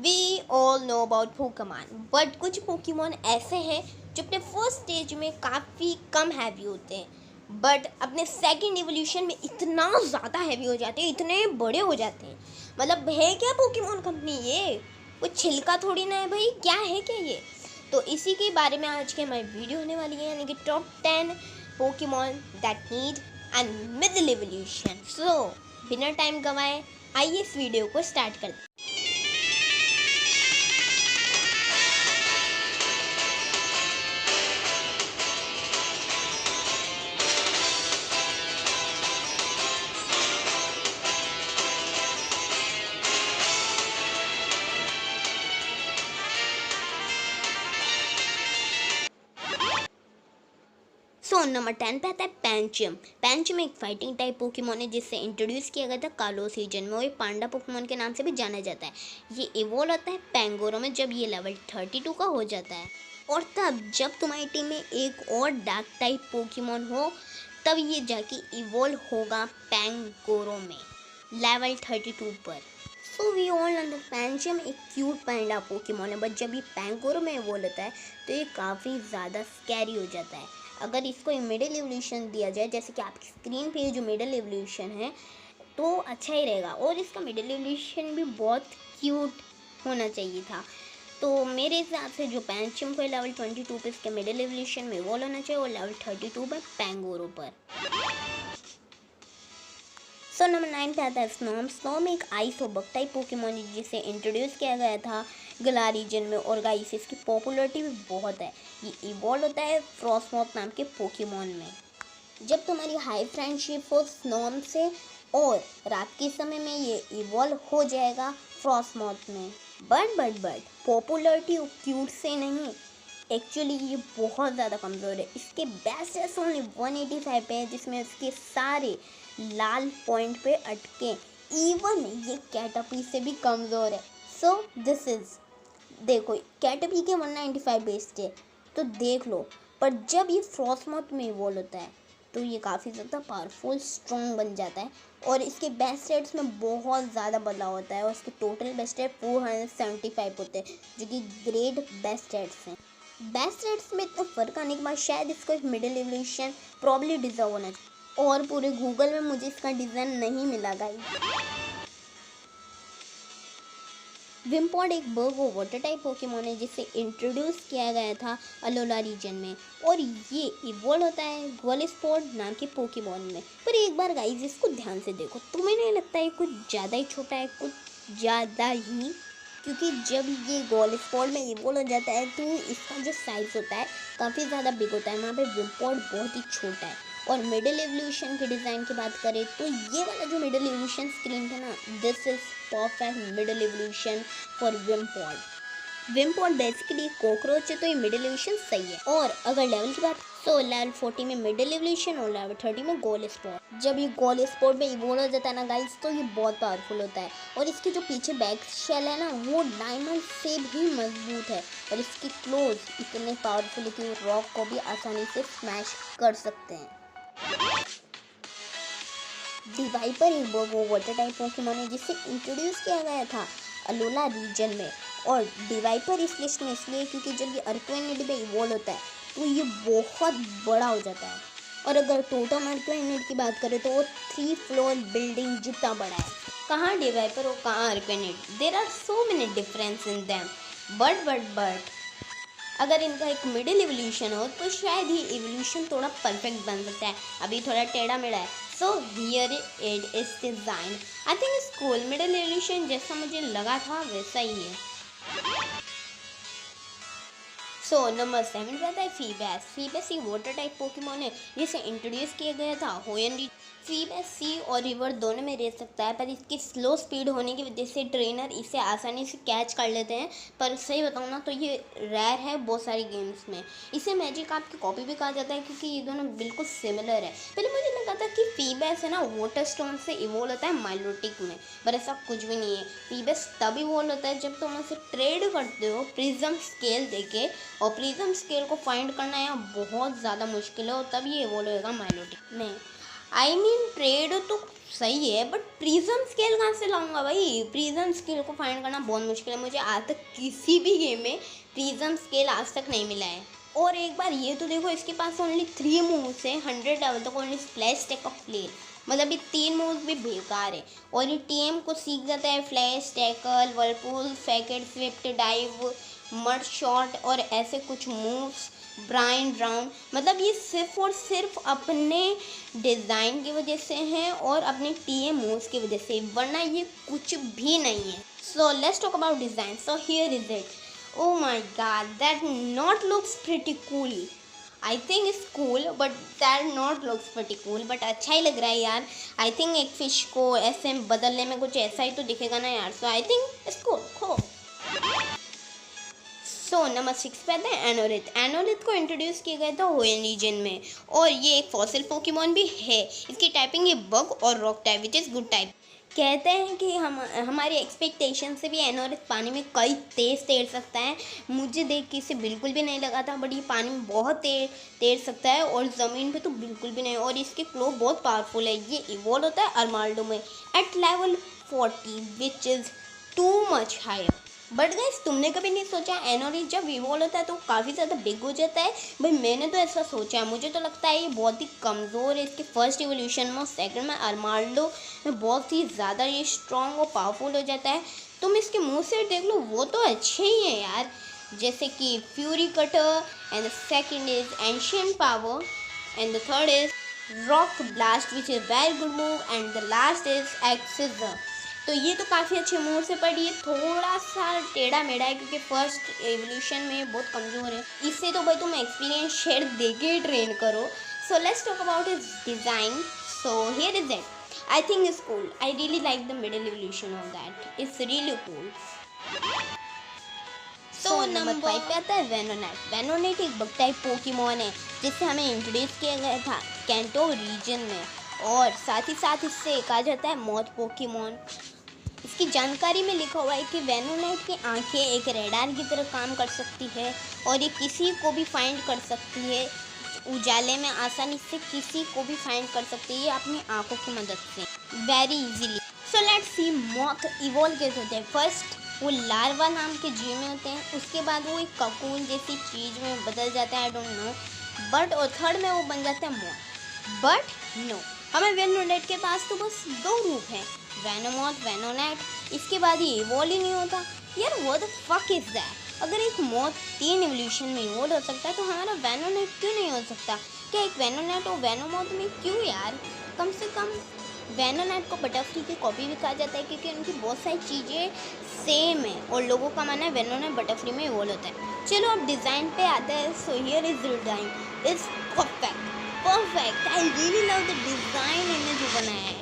We all know about Pokemon, but कुछ Pokemon ऐसे हैं जो अपने फर्स्ट स्टेज में काफ़ी कम हैवी होते हैं, बट अपने सेकंड इवोल्यूशन में इतना ज़्यादा हैवी हो जाते हैं, इतने बड़े हो जाते हैं। मतलब है क्या पोकेमॉन कंपनी? ये कुछ छिलका थोड़ी ना है भाई, क्या है क्या ये? तो इसी के बारे में आज के हमारी वीडियो होने वाली है, यानी कि top 10 Pokemon that need and middle evolution. So बिना टाइम गवाए आइए इस वीडियो को स्टार्ट करते हैं। सो नंबर 10 पे आता है पैंचम। पैंचम एक फाइटिंग टाइप पोकेमॉन है जिससे इंट्रोड्यूस किया गया था कालो सीजन में, और ये पांडा पोकेमॉन के नाम से भी जाना जाता है। ये इवोल्व होता है पैंगोरो में जब ये लेवल 32 का हो जाता है, और तब जब तुम्हारी टीम में एक और डार्क टाइप पोकेमॉन हो तब ये जाके इवोल्व होगा पैंगोरो में लेवल 32 पर। सो वी ऑल अंडर पैंचम एक क्यूट पैंडा पोकेमॉन है, बट जब ये पैंगोरो में इवोल्व होता है तो ये काफ़ी ज़्यादा स्कैरी हो जाता है। अगर इसको मिडिल एवोल्यूशन दिया जाए, जैसे कि आपकी स्क्रीन पे जो मिडिल एवोल्यूशन है, तो अच्छा ही रहेगा। और इसका मिडिल एवोल्यूशन भी बहुत क्यूट होना चाहिए था। तो मेरे हिसाब से जो पैंचम को लेवल 22 पे इसके मिडिल एवोल्यूशन में इवॉल्व होना चाहिए, और लेवल 32 पर पैंगोरो पर। सो नंबर 9 पे आता है स्नॉम। स्नॉम एक आइस और बग टाइप पोकेमॉन है जिसे इंट्रोड्यूस किया गया था गला रीजन में, और गाइस इसकी पॉपुलरिटी भी बहुत है। ये इवॉल्व होता है फ्रॉस्टमॉथ नाम के पोकेमॉन में। जब तुम्हारी हाई फ्रेंडशिप हो स्नॉम से, और रात के समय में ये इवॉल्व हो जाएगा फ्रॉस्टमॉथ में। बट पॉपुलरिटी और क्यूट से नहीं, एक्चुअली ये बहुत ज़्यादा कमज़ोर है। इसके बेस्ट एस ओनली 185 पे है, जिसमें उसके सारे लाल पॉइंट पे अटके। इवन ये कैटरपी से भी कमज़ोर है। सो दिस इज़, देखो कैटरपी के 195 बेस्ड है तो देख लो, पर जब ये फ्रॉस्टमॉथ में इवॉल्व होता है तो ये काफ़ी ज़्यादा पावरफुल स्ट्रॉन्ग बन जाता है, और इसके बेस्ट रेट्स में बहुत ज़्यादा बदलाव होता है, और इसके टोटल बेस्ट रेट 475 होते हैं, जो कि ग्रेट बेस्ट रेट्स हैं। बेस्ट रेट्स में इतना फ़र्क आने के बाद शायद इसको एक मिडिल एवोल्यूशन प्रॉब्ली डिजर्व होना चाहिए, और पूरे गूगल में मुझे इसका डिज़ाइन नहीं मिला गाइस। विम्पॉड एक बग और वाटर टाइप पोकेमॉन है जिसे इंट्रोड्यूस किया गया था अलोला रीजन में, और ये इवॉल्व होता है ग्वालिस्पोर्ड नाम के पोकेमॉन में। पर एक बार गाइस इसको ध्यान से देखो, तुम्हें नहीं लगता है कुछ ज़्यादा ही छोटा है? कुछ ज़्यादा ही, क्योंकि जब ये ग्वालिस्पोर्ड में इवॉल्व हो जाता है तो इसका जो साइज़ होता है काफ़ी ज़्यादा बिग होता है, वहाँ पे विम्पॉड बहुत ही छोटा है। और मिडिल एवोल्यूशन के डिज़ाइन की बात करें तो ये वाला जो मिडिल एवोल्यूशन स्क्रीन है ना, this is perfect middle evolution for Wimpod. Wimpod basically cockroach है, तो ये मिडिल एवोल्यूशन सही है। और अगर लेवल की बात तो लेवल 40 में मिडिल एवोल्यूशन और लेवल 30 में गोलस्पोर्ट। जब ये गोलस्पोर्ट में इवॉल्व हो जाता है ना गाइस, तो ये बहुत पावरफुल होता है, और इसके जो पीछे बैक शेल है ना वो डायमंड से भी मजबूत है, और इसकी क्लोज इतने पावरफुल है कि वो रॉक को भी आसानी से स्मैश कर सकते हैं। डिवाइपर एक वो वाटर टाइप पोकेमॉन है जिसे इंट्रोड्यूस किया गया था अलोला रीजन में, और डिवाइपर इस लिस्ट में इसलिए क्योंकि जब ये अर्कवेनिड में इवॉल्व होता है तो ये बहुत बड़ा हो जाता है, और अगर टोटम अर्कवेनिड की बात करें तो वो 3 फ्लोर बिल्डिंग जितना बड़ा है। कहाँ डिवाइपर और कहाँ Araquanid, there are so many difference in them, but अगर इनका एक मिडिल इवोल्यूशन हो तो शायद ही इवोल्यूशन थोड़ा परफेक्ट बन सकता है। अभी थोड़ा टेढ़ा मेढ़ा है। So here it is design, I think school middle evolution जैसा मुझे लगा था वैसा ही है। सो नंबर 7 रहता है फीबैस। फीबैस एक वाटर टाइप पोकेमॉन है जिसे इंट्रोड्यूस किया गया था होयन। फीबैस सी और रिवर दोनों में रह सकता है, पर इसकी स्लो स्पीड होने की वजह से ट्रेनर इसे आसानी से कैच कर लेते हैं। पर सही बताऊँ ना तो ये रेयर है बहुत सारी गेम्स में। इसे मैजिक आप की कॉपी भी कहा जाता है क्योंकि ये दोनों बिल्कुल सिमिलर है। पहले मुझे लगा था कि फीबैस है ना वाटर स्टोन से इवॉल्व होता है माइलोटिक में, पर ऐसा कुछ भी नहीं है। फीबैस तब इवॉल्व होता है जब तुम उसे ट्रेड करते हो प्रिज्म स्केल देके, और प्रिज्म स्केल को फाइंड करना यहाँ बहुत ज़्यादा मुश्किल है, और तब ये इवॉल्व होगा माइलोटिक में। आई मीन ट्रेड तो सही है, बट प्रिज्म स्केल कहाँ से लाऊंगा भाई? प्रिज्म स्केल को फाइंड करना बहुत मुश्किल है। मुझे आज तक किसी भी गेम में प्रिज्म स्केल आज तक नहीं मिला है। और एक बार ये तो देखो, इसके पास ओनली 3 मूव्स है 100 लेवल तक, ओनली स्प्लैश, टैकल, फ्लेयर। मतलब ये 3 मूव्स भी बेकार है। और ये टीएम को सीख जाता है flash, tackle, Whirlpool, facet, Swift, dive, mud shot और ऐसे कुछ मूव्स, ब्राइन राउंड। मतलब ये सिर्फ और सिर्फ अपने डिज़ाइन की वजह से हैं और अपने टीएम मूव्स की वजह से, वरना ये कुछ भी नहीं है। So let's talk about design. So here is it. Oh my god, that not looks pretty cool. I think it's cool, but that not looks pretty cool. But अच्छा ही लग रहा है यार। I think एक फिश को ऐसे बदलने में कुछ ऐसा ही तो दिखेगा ना यार। So I think it's cool, cool. So number 6 पे आता है एनोलिथ। एनोलिथ को इंट्रोड्यूस किया गया था होएन रीजन में, और ये एक फॉसिल पोकेमॉन भी है। इसकी टाइपिंग है बग और rock type, which is good type. कहते हैं कि हमारी एक्सपेक्टेशन से भी एनोलिथ पानी में कई तेज़ तैर सकता है। मुझे देख के इसे बिल्कुल भी नहीं लगा था, बट ये पानी में बहुत तैर सकता है और ज़मीन पे तो बिल्कुल भी नहीं। और इसके क्लो बहुत पावरफुल है। ये इवॉल्व होता है अर्माल्डो में at level 40, which is too much higher. But guys, तुमने कभी नहीं सोचा एनोलिथ जब इवॉल्व होता है तो काफ़ी ज़्यादा बिग हो जाता है? भाई मैंने तो ऐसा सोचा है। मुझे तो लगता है ये बहुत ही कमज़ोर है इसके फर्स्ट इवोल्यूशन में, सेकंड में अर्माल्डो में बहुत ही ज़्यादा ये स्ट्रॉन्ग और पावरफुल हो जाता है। तुम इसके मुंह से देख लो, वो तो अच्छे ही है यार, जैसे कि Fury Cutter, and the second is ancient power, and the third is rock blast which is very good move, and the last is exciser. तो ये तो काफ़ी अच्छे मूव से, पर ये थोड़ा सा टेढ़ा मेढ़ा है क्योंकि फर्स्ट एवोल्यूशन में बहुत कमज़ोर है। इससे तो भाई तुम एक्सपीरियंस शेयर दे के ट्रेन करो। So let's talk about it's design. So here is it. I think it's cool. I really like the middle evolution of that, it's really cool. So number 5 पे आता है वेनोनेट। वेनोनेट एक bug type Pokemon है जिससे हमें introduce किया गया था कैंटो रीजन में, और साथ ही साथ इससे कहा जाता है मौत पोकेमॉन। इसकी जानकारी में लिखा हुआ है कि वेनोनेट की आंखें एक रेडार की तरह काम कर सकती है और ये किसी को भी फाइंड कर सकती है। उजाले में आसानी से किसी को भी फाइंड कर सकती है अपनी आंखों की मदद से, very easily. So let's see moth evolve कैसे होते हैं। फर्स्ट वो लार्वा नाम के जीव में होते हैं, उसके बाद वो एक ककून जैसी चीज़ में बदल जाता है, आई डोंट नो, बट और थर्ड में वो बन जाता है मॉथ। बट नो, हमें वेनोनेट के पास तो बस 2 रूप हैं, वेनोमॉथ, वेनोनेट। इसके बाद ये इवॉल्व ही नहीं होता यार। What the fuck is that? अगर एक मॉथ 3 एवोल्यूशन में इवॉल्व हो सकता है तो हमारा वेनोनेट क्यों नहीं हो सकता? क्या एक वेनोनेट और वेनोमॉथ में क्यों यार? कम से कम वेनोनेट को बटरफ्ली की कॉपी भी कहा जाता है क्योंकि उनकी बहुत सारी चीज़ें सेम है, और लोगों का मानना है वेनोनेट बटरफ्ली में इवॉल्व होता है। चलो अब डिज़ाइन पे आता है। So here is design is perfect, perfect. I really love the design इन्हें जो बनाया है।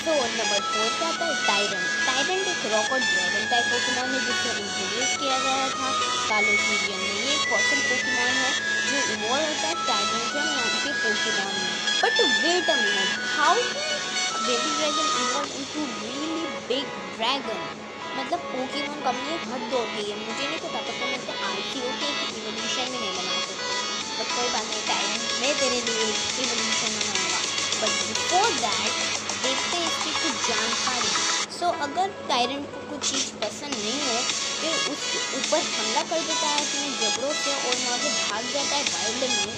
तो नंबर 4 पे आता है टायरेंट। टायरेंट एक रॉक और ड्रैगन टाइप पोकेमॉन है जिसे इंट्रोड्यूस किया गया था कालोस रीजन में। ये एक फॉसिल पोकेमॉन है जो इवॉल्व होता है टायरेंटियम नाम के पोकेमॉन में। But wait a minute, how can baby dragon evolve into really big dragon? मतलब पोकेमॉन कंपनी हद दौड़ गई है। मुझे नहीं पता, पर मैं तो आरसीओ के एक इवोल्यूशन में नहीं बना सकते। बट कोई बात नहीं टायरेंट, मैं तेरे लिए एक इवोल्यूशन बनाऊंगा। बट बिफोर दैट देखते हैं इसकी कुछ जानकारी। सो अगर टायरेंट को कुछ चीज़ पसंद नहीं है तो उसके ऊपर हमला कर देता है अपने जबड़ों से और वहाँ से भाग जाता है वाइल्ड में।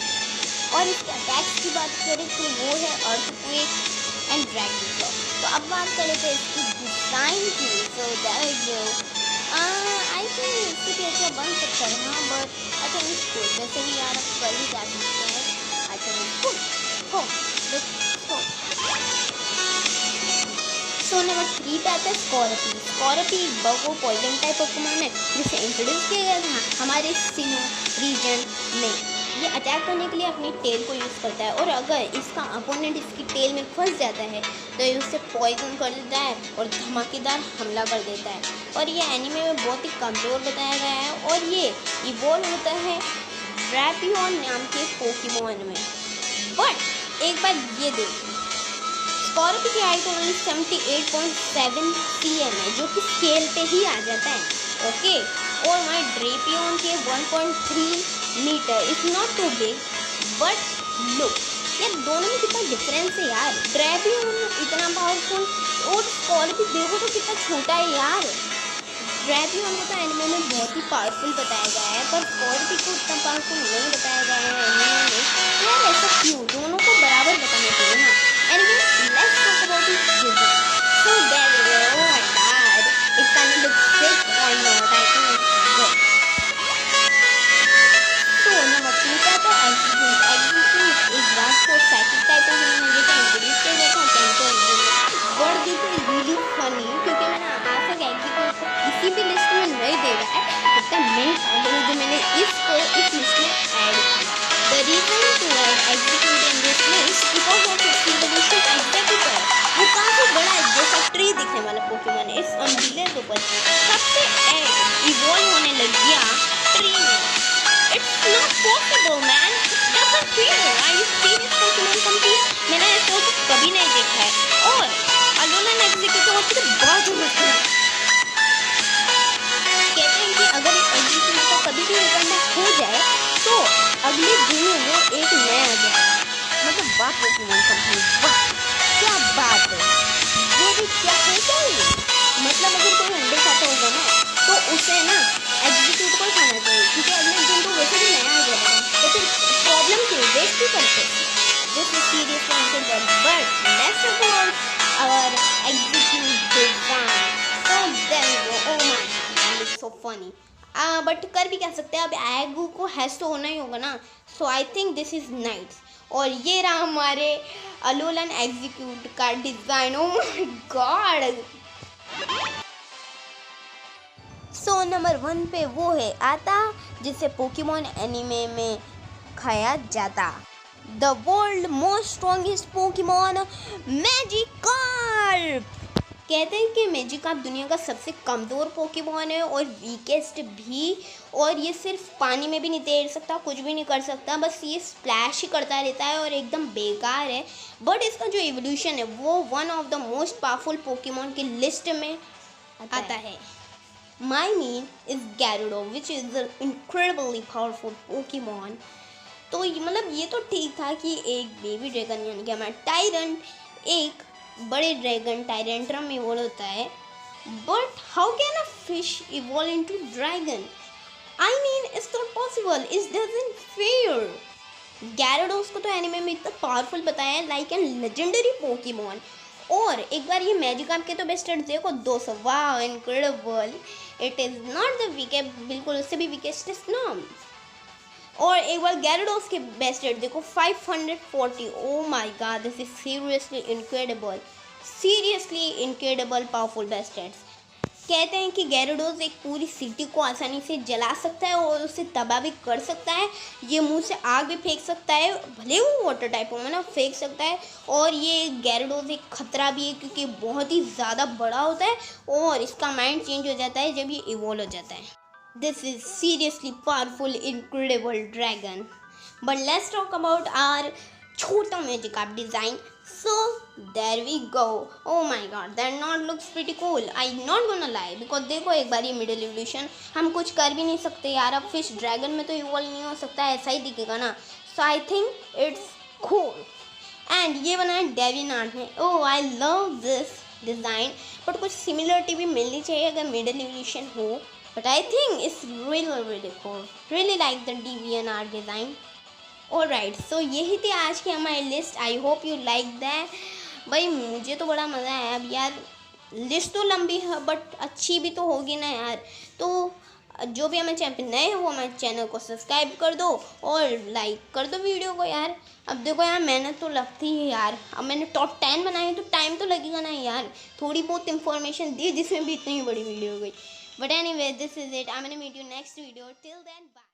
और इसके अटैक्स की बात करें तो वो है अर्थक्वेक एंड ड्रैगन क्लॉ। तो अब बात करें तो इसकी डिज़ाइन की। सो आई थिंक इससे भी अच्छा बन सकता है, हाँ, बट आई थिंक इसको वैसे भी यार अब कर ही जा सकते हैं। आई थिंक इसको हो। सो नंबर 3 पे आता है स्कॉर्पी। स्कॉर्पी एक बग और पॉइजन टाइप पोकेमॉन है जिसे इंट्रोड्यूस किया गया था हमारे सिनो रीजन में। ये अटैक करने के लिए अपनी टेल को यूज़ करता है, और अगर इसका अपोनेंट इसकी टेल में फंस जाता है तो ये उसे पॉइजन कर देता है और धमाकेदार हमला कर देता है। और ये एनिमे में बहुत ही कमज़ोर बताया गया है, और ये इवॉल्व होता है रैपियन नाम के पोकेमॉन में। बट एक बार ये देखो, स्कॉर्पी की हाइट ओनली 78.7 cm है, जो कि स्केल पे ही आ जाता है, ओके। और हमारे ड्रेपियन के 1.3 metre, it's not too big, but look यार दोनों में कितना डिफरेंस है यार। ड्रैगन इतना पावरफुल और स्कॉर्पियो देखो तो कितना छोटा है यार। ड्रैगन को तो एनिमे में बहुत ही पावरफुल बताया गया है, पर स्कॉर्पियो को उतना पावरफुल नहीं बताया गया है एनिमे में। तो यार ऐसा क्यों, दोनों को बराबर बताना चाहिए ना। Anyway let's talk about this design. So there we go, oh my god, it kind of looks sick और not, I think it's good. तो नंबर 2 का तो Exeggutor is one for psychic type of anime जिसे introduce किया गया था टेंटो word दी तो really funny, क्योंकि मैंने आज तक एग्जीक्यूट को किसी भी लिस्ट में नहीं देखा है, लगता है मैं पागल हूँ जो मैंने इसको इस लिस्ट में ऐड किया। The reason to add execute in this list because of its evolution executor, वो काफी बड़ा है, जैसा ट्री दिखने वाला पोकेमॉन है। इस अम्ब्रेला के ऊपर सबसे इवॉल्व होने लग गया ट्री में। It's not possible man, doesn't fear, are you serious Pokemon company? मैंने ऐसा तो कभी नहीं देखा है। और अलोला एग्जीक्यूटर की तो बहुत जरूरत है। कहते हैं कि अगर एग्जीक्यूटर को कभी भी रिकमेंड हो जाए तो अगले दिन वो एक नया आ जाएगा। मतलब वाह पोकेमॉन कंपनी, वाह क्या बात है, ये भी क्या है क्या ये। मतलब अगर कोई अंडे खाता होगा ना तो उसे ना एग्जीक्यूट को खाना चाहिए, क्योंकि अगले दिन तो वैसे भी नया आ जाएगा, तो फिर प्रॉब्लम क्यों, वेस्ट भी करते। This is serious concept, but let's talk about our execute design. So there we go, oh my God, it's so funny. But कर भी क्या सकते हैं, अब एगू को हैज तो होना ही होगा ना। So I think this is knights, और ये रहा हमारे अलोलन एग्जीक्यूट का design. Oh my god. So number 1 पे वो है आता जिसे पोकेमॉन एनिमे में खाया जाता, the world most strongest Pokemon Magikarp. कहते हैं कि मैजिकार्प दुनिया का सबसे कमज़ोर पोकेमॉन है और वीकेस्ट भी, और ये सिर्फ पानी में भी नहीं तैर सकता, कुछ भी नहीं कर सकता, बस ये स्प्लैश ही करता रहता है और एकदम बेकार है। बट इसका जो एवोल्यूशन है वो one of the most powerful Pokemon की लिस्ट में आता है। My mean is Gyarados which is the incredibly powerful Pokemon. तो मतलब ये तो ठीक था कि एक बेबी ड्रैगन यानी कि हमारा टायरेंट एक बड़े ड्रैगन टायरेंट्रम इवॉल्व होता है, but how can a fish evolve into dragon? I mean it's not possible, it's doesn't fair. Gyarados को तो एनिमे में इतना पावरफुल बताया है, लाइक एन लेजेंडरी पोकेमॉन। और एक बार ये मैजिकार्प के तो बेस्ट स्टेट देखो, 200, वाह incredible. It is not the weakest, बिल्कुल उससे भी वीकेस्ट ना। और एक बार गैराडोस के बेस्ट रेट देखो, 540। ओह my God, this is seriously incredible, seriously incredible powerful best rates. कहते हैं कि गैराडोस एक पूरी सिटी को आसानी से जला सकता है और उसे तबाह भी कर सकता है। ये मुंह से आग भी फेंक सकता है, भले वो वाटर टाइप हो ना, फेंक सकता है। और ये गैराडोस एक खतरा भी है क्योंकि बहुत ही ज़्यादा बड़ा होता है और इसका माइंड चेंज हो जाता है जब ये इवॉल्व हो जाता है। This is seriously powerful, incredible dragon. But let's talk about our Chota Magikarp design. So there we go. Oh my god, that not looks pretty cool. I'm not gonna lie, because देखो एक बार ये middle evolution हम कुछ कर भी नहीं सकते यार। अब फिश ड्रैगन में तो इवॉल्व नहीं हो सकता, ऐसा ही दिखेगा ना। So I think it's cool. And ये बनाया डेविन आर्ट ने। Oh I love this design. But कुछ सिमिलरिटी भी मिलनी चाहिए अगर मिडिल इवोल्यूशन हो। But I think it's really cool. Really like the DeviantArt design. Alright, so यही थी आज की हमारी list. I hope you like that. भाई मुझे तो बड़ा मज़ा आया। अब यार लिस्ट तो लंबी है बट अच्छी भी तो होगी ना यार। तो जो भी हमारे चैनल पे नए हो हमारे चैनल को सब्सक्राइब कर दो और लाइक कर दो वीडियो को यार। अब देखो यार मेहनत तो लगती है यार। अब मैंने टॉप 10 बनाई है तो टाइम तो लगेगा ना यार। थोड़ी बहुत इन्फॉर्मेशन दी जिसमें भी इतनी बड़ी वीडियो हो गई। But anyway, this is it. I'm gonna meet you next video. Till then, bye.